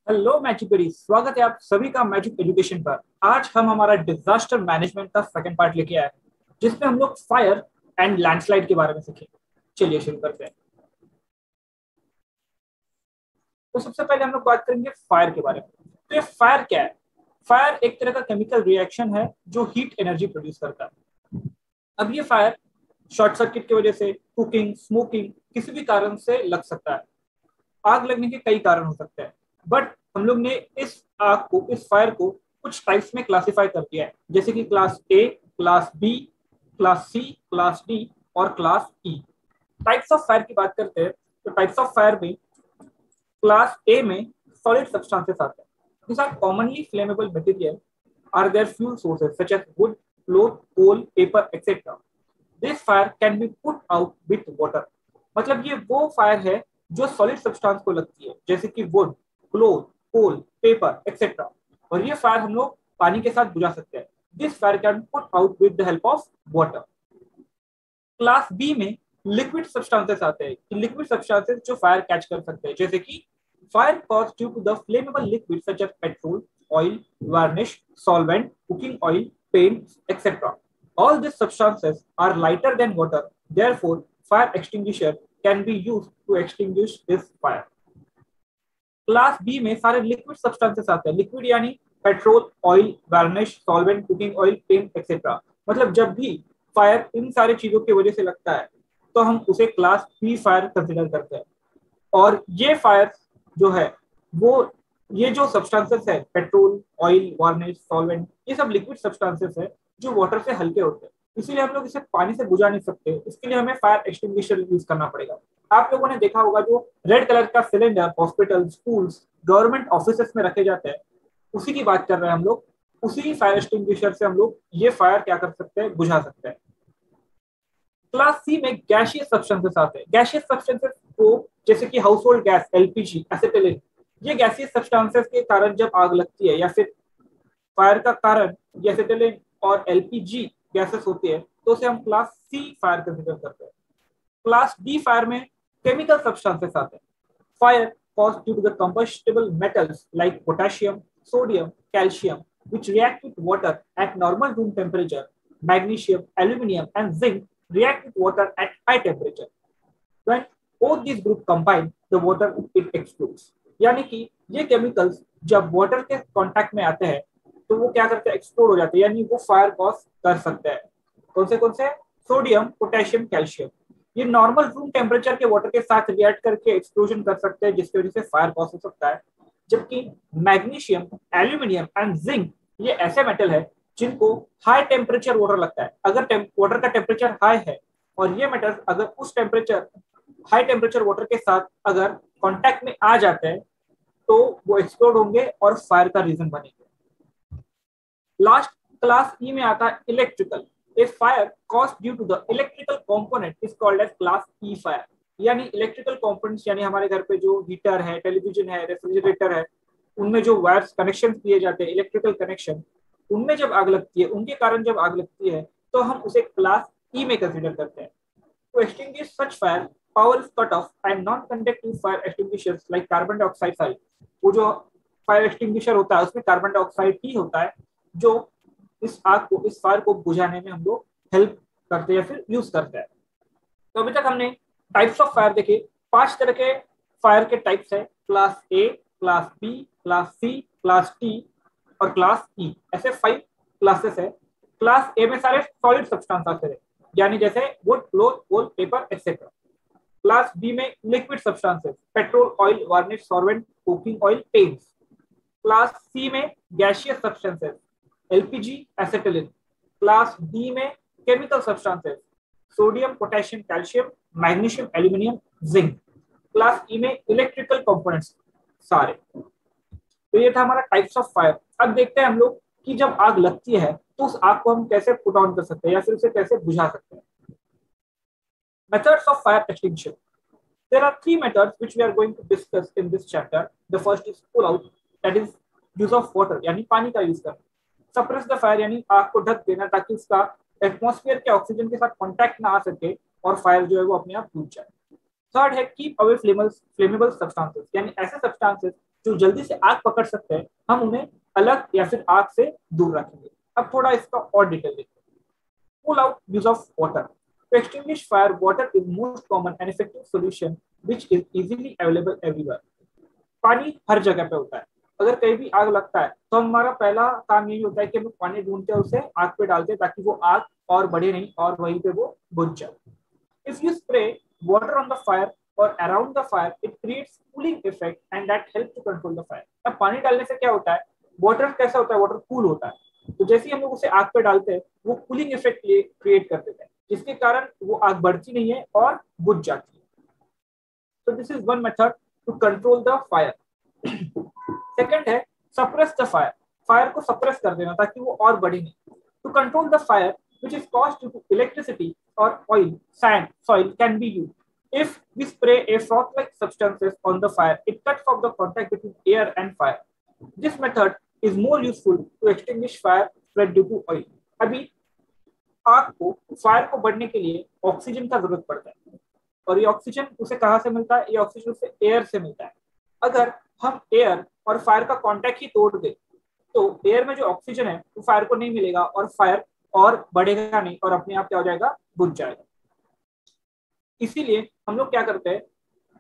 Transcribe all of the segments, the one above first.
Hello magic buddies, स्वागत है आप सभी का मैजिक एजुकेशन पर। आज हम हमारा डिजास्टर मैनेजमेंट का सेकंड पार्ट लेके आए हैं, जिसमें हम लोग फायर एंड लैंडस्लाइड के बारे में सीखेंगे। चलिए शुरू करते हैं। तो सबसे पहले हम लोग बात करेंगे फायर के बारे में। तो ये फायर क्या है? फायर एक तरह का केमिकल रिएक्शन है जो हीट एनर्जी प्रोड्यूस करता है। अब ये फायर शॉर्ट सर्किट की वजह से, कुकिंग, स्मोकिंग, किसी भी कारण से लग सकता है। आग लगने के कई कारण हो सकते हैं, बट हम लोग ने इस फायर को कुछ टाइप्स में क्लासिफाई कर दिया है, जैसे कि class A, class B, class C, class D और class E. Types of fire की बात करते हैं तो टाइप्स ऑफ फायर में क्लास ए में सॉलिड सब्सटेंसेस आते हैं। These are commonly flammable material are their fuel sources such as wood, cloth, coal, paper, etc. This fire can be put out with water. मतलब ये वो fire है जो solid substance को लगती है, जैसे कि wood, cloth, coal, paper etcetera. और ये फायर हम लोग पानी के साथ बुझा सकते हैं। This fire can put out with the help of water. Class B में लिक्विड सब्सटेंसेस आते हैं कि लिक्विड सब्सटेंसेस जो फायर कैच कर सकते हैं, जैसे कि fire cause due to the flammable liquid such as petrol, oil, varnish, solvent, cooking oil, paint etcetera. All these substances are lighter than water, therefore fire extinguisher can be used to extinguish this fire. Class B में सारे liquid substances आते हैं। Liquid यानी petrol, oil, varnish, solvent, cooking oil, paint etcetera. मतलब जब भी fire in सारी चीजों की वजह से लगता है तो हम उसे क्लास बी फायर कंसिडर करते हैं। और ये फायर जो है वो, ये जो सब्सटेंसेस है, पेट्रोल, ऑयल, वार्निश, सॉल्वेंट, ये सब लिक्विड सब्सटेंसेस है जो वाटर से हल्के होते हैं। इसीलिए हम लोग इसे पानी से बुझा नहीं सकते, इसके लिए हमें फायर एक्सटिंग्विशर यूज करना पड़ेगा। आप लोगों ने देखा होगा जो रेड कलर का cylinder hospital, schools, government offices में रखे जाते हैं, उसी की बात कर रहे हैं हम लोग। उसी फायर एक्सटिंग्विशर से हम लोग ये फायर क्या कर सकते हैं, बुझा सकते हैं। क्लास सी में गैशियस सब्सटेंसेस आते हैं। गैशियस सब्सटेंसेस को, जैसे कि house hold gas, LPG, acetylene, ये गैसियस सब्सटेंसेस के कारण जब आग लगती है या फिर फायर का कारण एसिटिलीन और एलपीजी गैसेस होती है, तो उसे हम क्लास सी फायर कंसिडर करते हैं। क्लास डी फायर में केमिकल सब्सटेंसेस आते हैं। Fire caused due to the combustible metals like potassium, sodium, calcium, which react with water at normal room temperature. Magnesium, aluminum, and zinc react with water at high temperature. When both these groups combine, the water it explodes. यानी कि ये chemicals जब water के contact में आते हैं तो वो क्या करते हैं, एक्सप्लोड हो जाते हैं, यानी वो फायर कॉज कर सकते हैं। कौन से? Sodium, potassium, calcium. ये नॉर्मल रूम टेम्परेचर के वाटर के साथ रिएक्ट करके एक्सप्लोजन कर सकते हैं, जिसकी वजह से फायर कॉज हो सकता है। जबकि मैग्नीशियम, एल्यूमिनियम एंड जिंक ये ऐसे मेटल है जिनको हाई टेम्परेचर वाटर लगता है। अगर वाटर का टेम्परेचर हाई है और ये मेटल अगर उस टेम्परेचर, हाई टेम्परेचर वाटर के साथ अगर कांटेक्ट में आ जाते हैं तो वो एक्सप्लोड होंगे और फायर का रीजन बनेंगे। लास्ट क्लास ई में आता है electrical. A fire caused due to the electrical component is called as class E fire. यानी इलेक्ट्रिकल कंपोनेंट्स, यानी हमारे घर पे जो हीटर है, टेलीविजन है, रेफ्रिजरेटर है, उनमें जो वायर्स कनेक्शन दिए जाते हैं, इलेक्ट्रिकल कनेक्शन, उनमें जब आग लगती है, उनके कारण जब आग लगती है तो हम उसे क्लास ई में कंसिडर करते हैं। To extinguish such fire, power is cut off and non-conductive fire extinguishers like carbon dioxide fire, वो जो फायर एक्सटिंग्विशर होता है उसमें कार्बन डाइऑक्साइड ही होता है जो इस आग को, इस फायर को बुझाने में हम लोग हेल्प करते हैं या फिर यूज करते हैं। तो अभी तक हमने टाइप्स ऑफ फायर देखे। 5 तरह के फायर के टाइप्स है, class A, class B, class C, class T और क्लास ई। ऐसे 5 क्लासेस है। क्लास ए में सारे सॉलिड सब्सटेंस आते हैं, यानी जैसे wood, cloth, coal, paper etcetera. Class B में liquid substances, petrol, oil, varnish, solvent, cooking oil, paints. Class C में gaseous substances, LPG, acetylene. Class D में chemical substances, sodium, potassium, calcium, magnesium, aluminium, zinc. Class E में electrical components सारे। तो ये था हमारा types of fire. अब देखते हैं हम लोग कि जब आग लगती है तो उस आग को हम कैसे पुट ऑन कर सकते हैं या फिर उसे कैसे बुझा सकते हैं। Methods of fire extinction. There are 3 methods which we are going to discuss in this chapter. The first is pull out, that is use of water, यानी पानी का यूज करना। Suppress the fire यानी आग को ढक देना ताकि उसका एटमॉस्फेयर के ऑक्सीजन के साथ कांटेक्ट ना आ सके और फायर जो है वो अपने आप बुझ जाए। थर्ड है कीप अवे फ्लेमेबल सब्सटेंसेस, यानी ऐसे सब्सटेंसेस जो जल्दी से आग पकड़ सकते हैं हम उन्हें अलग या फिर आग से दूर रखेंगे। अब थोड़ा इसका और डिटेल देखते हैं। Pull out use of water. To extinguish fire, water is most common and effective solution which is easily available everywhere. पानी हर जगह पे होता है। अगर कहीं भी आग लगता है तो हमारा पहला काम यही होता है कि हम पानी ढूंढते हैं, उसे आग पे डालते हैं ताकि वो आग और बढ़े नहीं और वहीं पे वो बुझ जाए। If you spray water on the fire और around the fire it creates cooling effect and that help to control the fire. अब पानी डालने से क्या होता है, वाटर कैसा होता है, वाटर कूल होता है, तो जैसे ही हम लोग उसे आग पे डालते हैं वो कूलिंग इफेक्ट क्रिएट कर देता है, जिसके कारण वो आग बढ़ती नहीं है और बुझ जाती है। तो this is one method to control the fire. Second है सप्रेस द फायर। फायर को सप्रेस कर देना ताकि वो और बढ़े नहीं। To control the fire which is caused due to electricity or oil, sand, soil can be used. If we spray a froth-like substances on the fire, it cuts off the contact between air and fire. This method is more useful to extinguish fire spread due to oil. अभी आग को, fire को बढ़ने के लिए oxygen का जरूरत पड़ता है और ये ऑक्सीजन उसे कहाँ से मिलता है, ये ऑक्सीजन उसे एयर से मिलता है। अगर हम एयर और फायर का कांटेक्ट ही तोड़ दे तो एयर में जो ऑक्सीजन है वो फायर को नहीं मिलेगा और फायर और बढ़ेगा नहीं और अपने आप क्या हो जाएगा, बुझ जाएगा। इसीलिए हम लोग क्या करते हैं,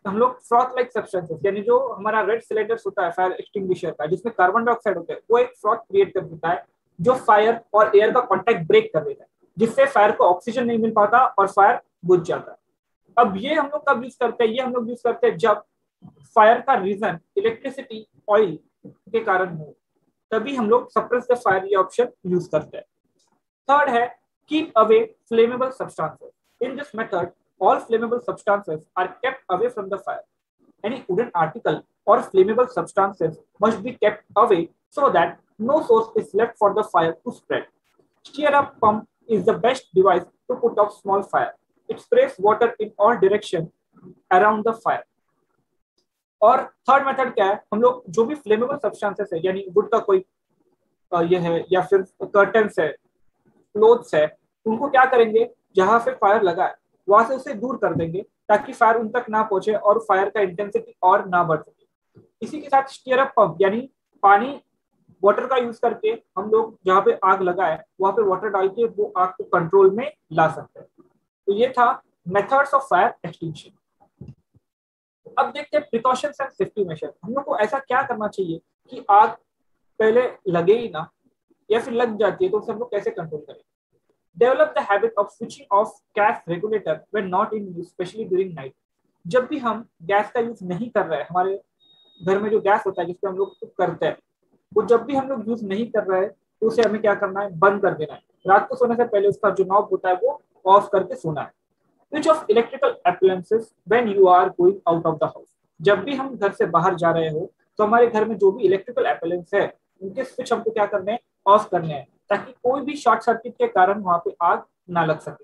हम लोग फ्रॉथ लाइक सब्सटेंसेस यानी जो हमारा रेड सिलेंडर्स होता है फायर एक्सटिंग्विशर का, जिसमें कार्बन डाइऑक्साइड होता है, वो एक फ्रॉथ क्रिएट कर देता है जो फायर और एयर का कांटेक्ट ब्रेक कर देता है, जिससे फायर को ऑक्सीजन नहीं मिल पाता और फायर बुझ जाता है। अब ये हम लोग कब यूज करते हैं, ये हम लोग यूज करते हैं जब फायर का रीजन इलेक्ट्रिसिटी ऑयल के कारण हो, तभी हम लोग सप्रेस द फायर ये ऑप्शन यूज करते हैं। थर्ड है keep away flammable substances. In this method all flammable substances are kept away from the fire. Any wooden article or flammable substances must be kept away so that no source is left for the fire to spread. Stir-up pump is the best device to put out small fire. It sprays water in all directions around the fire. और third method क्या है, हम लोग जो भी flammable substances है यानी would का कोई ये है या फिर कर्टन्स है, क्लोथ्स है, उनको क्या करेंगे, जहां पे फायर लगा है वहां से उसे दूर कर देंगे ताकि फायर उन तक ना पहुंचे और फायर का इंटेंसिटी और ना बढ़ सके। इसी के साथ स्टीयर अप पंप यानी पानी वाटर का यूज करके हम लोग जहाँ पे आग लगा है वहां पे वाटर डाल के वो आग को कंट्रोल में ला सकते हैं। तो ये था मेथड्स ऑफ फायर एक्सटिंक्शन। अब देखते हैं प्रिकॉशंस एंड सेफ्टी मेजर। हम लोग को ऐसा क्या करना चाहिए कि आग पहले लगे ही ना, या फिर लग जाती है तो उसे हम लोग कैसे कंट्रोल करें। Develop the habit of switching off gas regulator when not in use, especially during night. जब भी हम गैस का यूज नहीं कर रहे हैं, हमारे घर में जो गैस होता है जिसपे हम लोग कुक करते हैं, वो जब भी हम लोग यूज नहीं कर रहे हैं तो उसे हमें क्या करना है, बंद कर देना है। रात को सोने से पहले उसका जो नॉब होता है वो ऑफ करके सोना है। Switch off electrical appliances when you are going out of the house. जब भी हम घर से बाहर जा रहे हो तो हमारे घर में जो भी इलेक्ट्रिकल अप्लायंस है उनके स्विच हमको क्या करने हैं, ऑफ करने हैं, ताकि कोई भी शॉर्ट सर्किट के कारण वहां पे आग ना लग सके।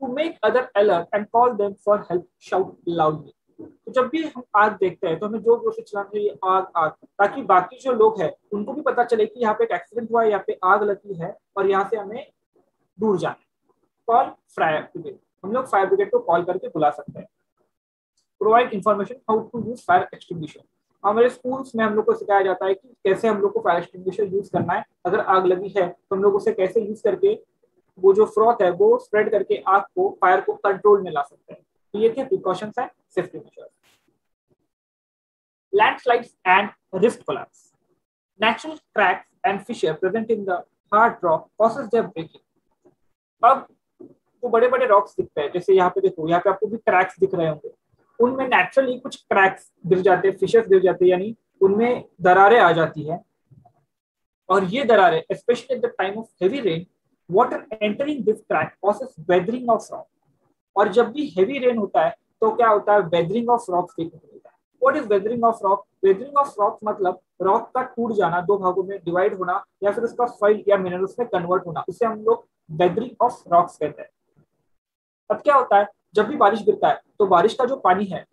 To make other alert and call them for help, shout loudly. तो जब भी हम आग देखते हैं तो हमें जोर जोर से चिल्लाना चाहिए आग आग, ताकि बाकी जो लोग हैं उनको भी पता चले कि यहाँ पे एक एक्सीडेंट हुआ है, यहाँ पे आग लगी है और यहाँ से हमें दूर जाना है। कॉल फायर ब्रिगेड, हम लोग फायर ब्रिगेड को कॉल करके बुला सकते हैं। Provide information how to use fire extinguisher. हमारे स्कूल्स में हम लोग को सिखाया जाता है कि कैसे हम लोग को फायर एक्सटिंग्विशर यूज करना है। अगर आग लगी है तो हम लोग उसे कैसे यूज करके वो जो फ्रॉथ है वो स्प्रेड करके आग को, फायर को कंट्रोल में ला सकते हैं। तो ये थे precautions and safety measures. Landslides and rift collapse. Natural cracks and fissure present in the hard rock causes their breaking. अब जो बड़े बड़े रॉक्स दिखते हैं, जैसे यहाँ पे देखो, यहाँ पे आपको भी क्रैक्स दिख रहे होंगे, उनमें नेचुरली कुछ क्रैक्स गिर जाते हैं, फिशर्स गिर जाते हैं, यानी उनमें दरारें आ जाती है। और ये दरारें specially at the time of heavy rain, water entering this crack causes weathering of rock. और जब भी हेवी रेन होता है तो क्या होता है, वेदरिंग ऑफ रॉक देखने को मिलता है। What is weathering of rock? Weathering of rock मतलब रॉक का टूट जाना, दो भागों में डिवाइड होना, या फिर उसका सॉइल या मिनरल्स में कन्वर्ट होना, उसे हम लोग वेदरिंग ऑफ रॉक्स कहते हैं। अब क्या होता है, जब भी बारिश गिरता है तो बारिश का जो पानी है,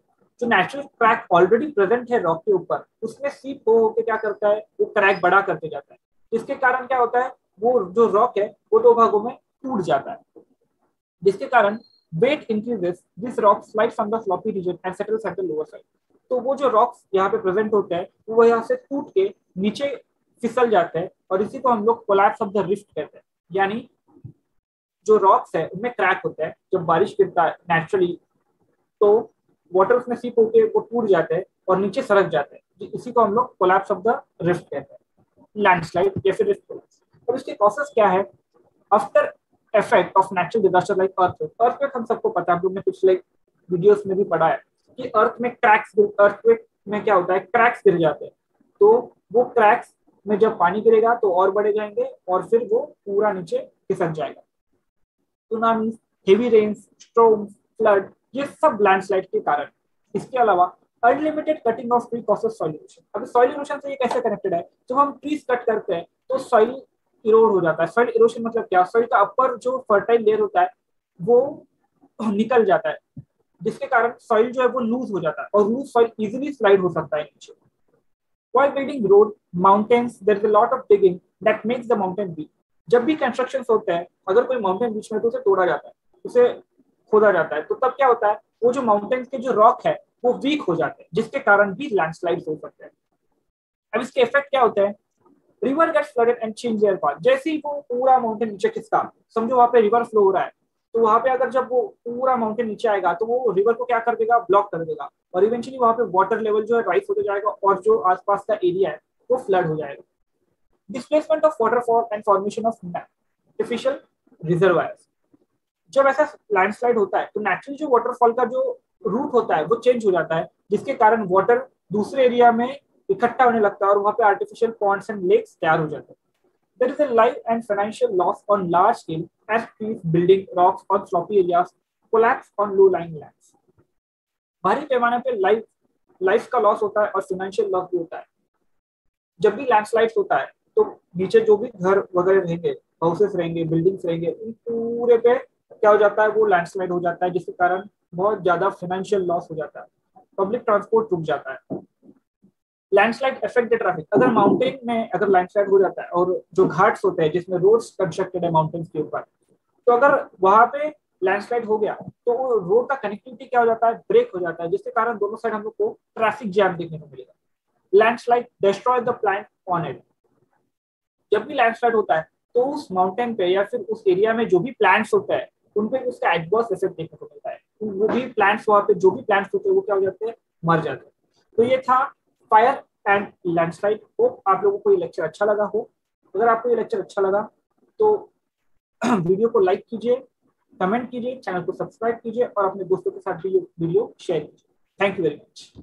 जो नेचुरल क्रैक ऑलरेडी प्रेजेंट है रॉक के ऊपर, उसमें सीप हो के क्या करता है, वो क्रैक बड़ा करते जाता है। जिसके कारण क्या होता है, वो जो रॉक है वो दो भागों में टूट जाता है, जिसके कारण weight increases, this rock slides from the floppy region and settles at the lower side. तो वो जो रॉक्स यहाँ पे प्रेजेंट होते हैं वो यहाँ से टूट के नीचे फिसल जाते हैं, और इसी को हम लोग कोलैप्स ऑफ द रिफ्ट कहते हैं। यानी जो रॉक्स है उनमें क्रैक होता है, जब बारिश गिरता है नेचुरली तो वाटर उसमें सीप होके वो टूट जाते हैं और नीचे सरक जाते हैं, इसी को हम लोग कोलैप्स ऑफ द रिफ्ट कहते हैं, लैंडस्लाइड या फिर रिफ्ट कोलैप्स। और इसके कॉजेस क्या है? After effect of natural disaster like earthquake. Earthquake हम सबको पता है, हम लोग ने पिछले वीडियोस में भी पढ़ा है कि अर्थक्वेक में क्या होता है, क्रैक्स गिर जाते हैं। तो वो क्रैक्स में जब पानी गिरेगा तो और बढ़े जाएंगे और फिर वो पूरा नीचे खिसक जाएगा। Tsunami, heavy rains, storms, flood, ये सब लैंडस्लाइड के कारण। इसके अलावा unlimited cutting of tree causes soil erosion. अभी सॉइल इरोशन से ये कैसे कनेक्टेड है? जब हम ट्रीज कट करते हैं तो सॉइल इरोड हो जाता है। सॉइल इरोशन मतलब क्या? सॉइल का अपर जो फर्टाइल लेयर होता है वो निकल जाता है, जिसके कारण सॉइल जो है वो लूज हो जाता है और लूज सॉइल इजीली स्लाइड हो सकता है नीचे। While building road, mountains, there is a lot of digging that makes the mountain weak. जब भी कंस्ट्रक्शन होते हैं, अगर कोई माउंटेन बीच में तो उसे तोड़ा जाता है, उसे खोदा जाता है, तो तब क्या होता है, वो जो माउंटेन के जो रॉक है वो वीक हो जाते हैं, जिसके कारण भी लैंडस्लाइड हो सकते हैं। अब इसके इफेक्ट क्या होते हैं? River gets flooded and change their path. जैसे ही वो पूरा माउंटेन नीचे खिसका, समझो वहां पे रिवर फ्लो हो रहा है, तो वहां पे अगर जब वो पूरा माउंटेन नीचे आएगा तो वो रिवर को क्या कर देगा? ब्लॉक कर देगा, और इवेंचुअली वहां पे वाटर लेवल जो है राइज होते जाएगा और जो आसपास का एरिया है वो फ्लड हो जाएगा। Displacement of waterfall and formation of artificial reservoirs. जब ऐसा लैंडस्लाइड होता है तो नेचुरली जो वाटरफॉल का जो रूट होता है वो चेंज हो जाता है, जिसके कारण वाटर दूसरे एरिया में इकट्ठा होने लगता है और वहां पे आर्टिफिशियल पॉन्ड्स एंड लेक्स तैयार हो जाते हैं। There is a life and financial loss on large scale as trees, building, rocks on sloppy areas collapse on low-lying lands. भारी पैमाने पे लाइफ का लॉस होता है और फाइनेंशियल लॉस भी होता है। जब भी लैंडस्लाइड होता है तो नीचे जो भी घर वगैरह रहेंगे, हाउसेस रहेंगे, बिल्डिंग्स रहेंगे, उन पूरे पे क्या हो जाता है? वो लैंडस्लाइड हो जाता है, जिसके कारण बहुत ज्यादा फाइनेंशियल लॉस हो जाता है, पब्लिक ट्रांसपोर्ट रुक जाता है। Landslide affect the traffic. अगर माउंटेन में अगर लैंडस्लाइड हो जाता है और जो घाट्स होते हैं जिसमें रोड्स कंस्ट्रक्टेड है माउंटेन्स के ऊपर, तो अगर वहां पे लैंडस्लाइड हो गया तो रोड का कनेक्टिविटी क्या हो जाता है? ब्रेक हो जाता है, जिसके कारण दोनों साइड हम लोग को ट्रैफिक जैम देखने को मिलेगा। Landslide destroy the plant on it. जब भी लैंडस्लाइड होता है तो उस माउंटेन पे या फिर उस एरिया में जो भी प्लांट्स होते हैं उन पे उसका एडवर्स इफेक्ट देखने को मिलता है। वो भी प्लांट्स, वहां पे जो भी प्लांट्स होते हैं वो क्या हो जाते हैं? मर जाते हैं। तो ये था फायर एंड लैंडस्लाइड। होप आप लोगों को ये लेक्चर अच्छा लगा हो। अगर आपको ये लेक्चर अच्छा लगा तो वीडियो को लाइक कीजिए, कमेंट कीजिए, चैनल को सब्सक्राइब कीजिए और अपने दोस्तों के साथ भी ये वीडियो शेयर कीजिए। Thank you very much.